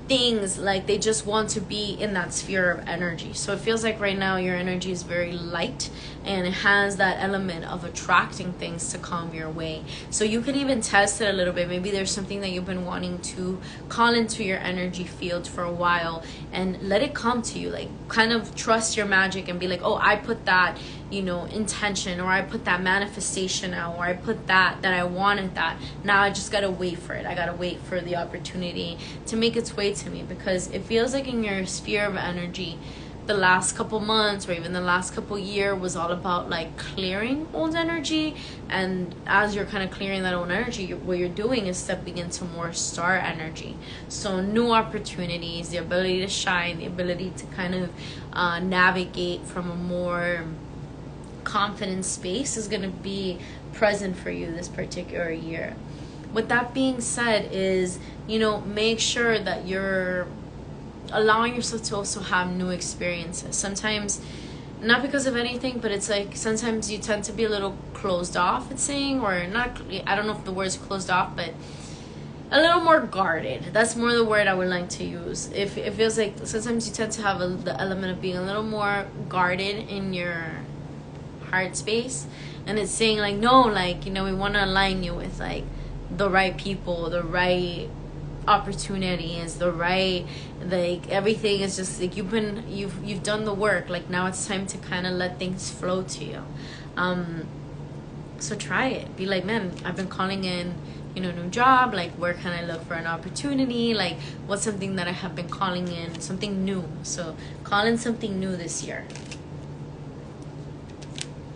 things, like they just want to be in that sphere of energy. So it feels like right now your energy is very light, and it has that element of attracting things to come your way. So you can even test it a little bit. Maybe there's something that you've been wanting to call into your energy field for a while, and let it come to you. Like kind of trust your magic and be like, oh, I put that, intention, or I put that manifestation out, or I put that I wanted that. Now I just gotta wait for it. I gotta wait for the opportunity to make its way to me, because it feels like in your sphere of energy, the last couple months or even the last couple year was all about like clearing old energy. And as you're kind of clearing that old energy, what you're doing is stepping into more star energy. So new opportunities, the ability to shine, the ability to kind of navigate from a more confident space is going to be present for you this particular year. With that being said, is make sure that you're allowing yourself to also have new experiences. Sometimes, not because of anything, but it's like sometimes you tend to be a little closed off, it's saying, or not, I don't know if the word is closed off, but a little more guarded. That's more the word I would like to use. If it feels like sometimes you tend to have the element of being a little more guarded in your heart space, and it's saying like, no, like, we want to align you with like the right people, the right opportunities, the right, like everything is just like you've done the work. Like now it's time to kind of let things flow to you. So try it. Be like, man, I've been calling in new job, like where can I look for an opportunity, like what's something that I have been calling in, something new. So call in something new this year.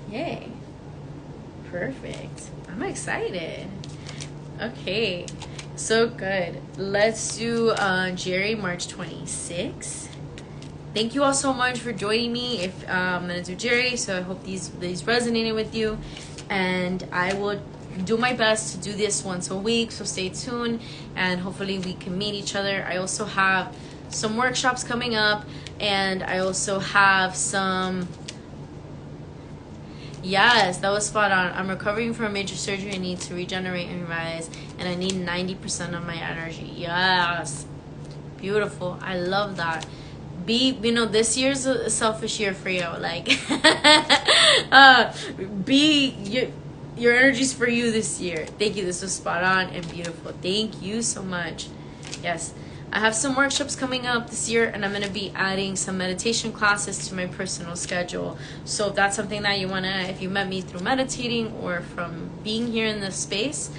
Yay. Perfect. I'm excited. Okay, so good. Let's do Jerry, March 26th. Thank you all so much for joining me. If I'm gonna do Jerry, so I hope these resonated with you, and I will do my best to do this once a week, so stay tuned, and hopefully we can meet each other. I also have some workshops coming up, and I also have some. Yes, that was spot on. I'm recovering from a major surgery. I need to regenerate and rise, and I need 90% of my energy. Yes, beautiful. I love that. This year's a selfish year for you. Like, your energy's for you this year. Thank you. This was spot on and beautiful. Thank you so much. Yes. I have some workshops coming up this year, and I'm going to be adding some meditation classes to my personal schedule. So if that's something that you want to, if you met me through meditating or from being here in this space,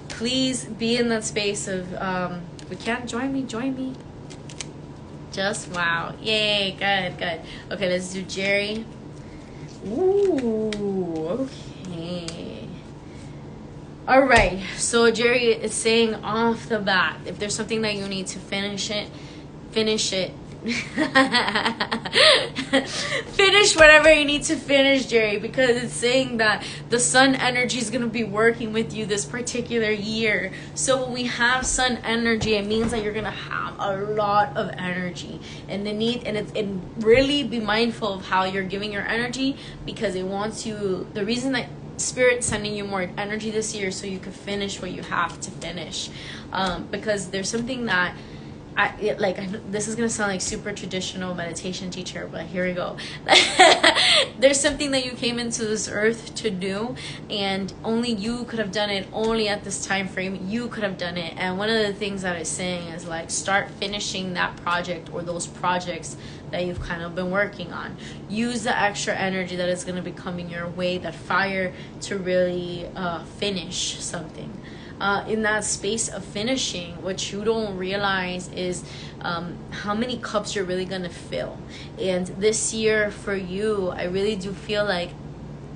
please be in that space of, if we can't join me. Just wow. Yay. Good. Okay, let's do Jerry. Ooh, okay. All right, so Jerry is saying off the bat, if there's something that you need to finish it. Finish whatever you need to finish, Jerry, because it's saying that the sun energy is going to be working with you this particular year. So when we have sun energy, it means that you're going to have a lot of energy, and and really be mindful of how you're giving your energy, because it wants you. The reason that Spirit sending you more energy this year so you can finish what you have to finish, because there's something that this is gonna sound like super traditional meditation teacher, but here we go. There's something that you came into this earth to do, and only you could have done it. Only at this time frame you could have done it. And one of the things that it's saying is like, start finishing that project or those projects that you've kind of been working on. Use the extra energy that is going to be coming your way, that fire, to really finish something. In that space of finishing, what you don't realize is how many cups you're really going to fill. And this year for you, I really do feel like,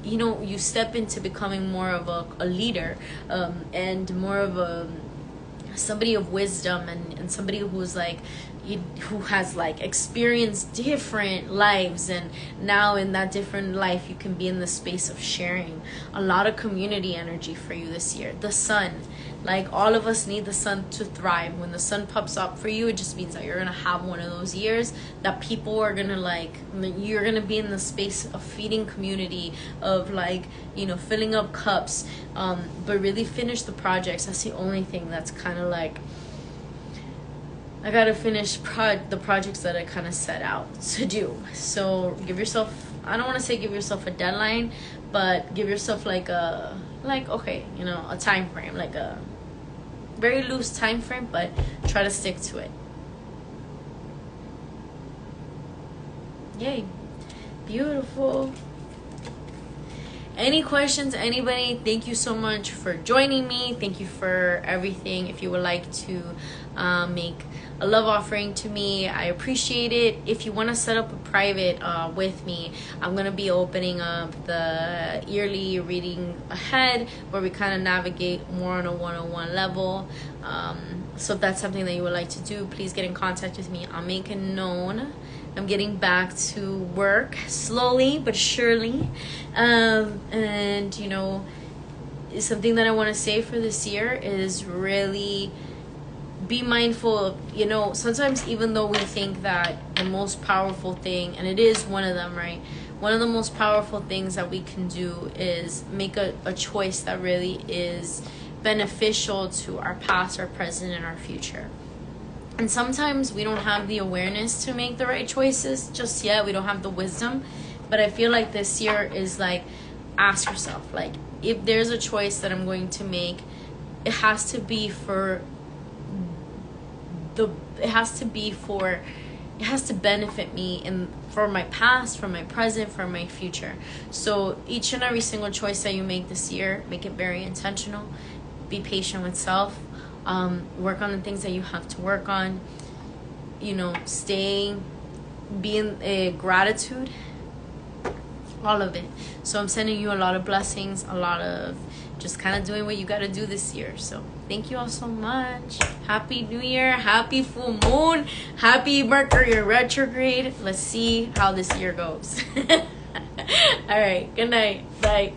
you know, you step into becoming more of a leader, and more of somebody of wisdom, and somebody who's like, who has like experienced different lives, and now in that different life you can be in the space of sharing. A lot of community energy for you this year. The sun, like, all of us need the sun to thrive. When the sun pops up for you, it just means that you're gonna have one of those years that people are gonna like. You're gonna be in the space of feeding community, of like, you know, filling up cups, but really finish the projects. That's the only thing that's kind of like, I gotta finish the projects that I kind of set out to do. So give yourself, I don't want to say give yourself a deadline, but give yourself okay, you know, a time frame, like a very loose time frame, but try to stick to it. Yay. Beautiful. Any questions, anybody? Thank you so much for joining me. Thank you for everything. If you would like to make a love offering to me, I appreciate it. If you want to set up a private with me, I'm going to be opening up the yearly reading ahead, where we kind of navigate more on a one-on-one level. So if that's something that you would like to do, please get in contact with me. I'll make it known. I'm getting back to work slowly but surely. And, you know, something that I want to say for this year is really be mindful of, you know, sometimes even though we think that the most powerful thing, and it is one of them, right? One of the most powerful things that we can do is make a choice that really is beneficial to our past, our present, and our future. And sometimes we don't have the awareness to make the right choices just yet. We don't have the wisdom. But I feel like this year is like, ask yourself, like, if there's a choice that I'm going to make, it has to be it has to benefit me for my past, for my present, for my future. So each and every single choice that you make this year, make it very intentional. Be patient with self. Work on the things that you have to work on. You know, be in gratitude, all of it. So I'm sending you a lot of blessings, a lot of just kind of doing what you got to do this year. So thank you all so much. Happy New Year, happy full moon, happy Mercury retrograde. Let's see how this year goes. All right, good night, bye.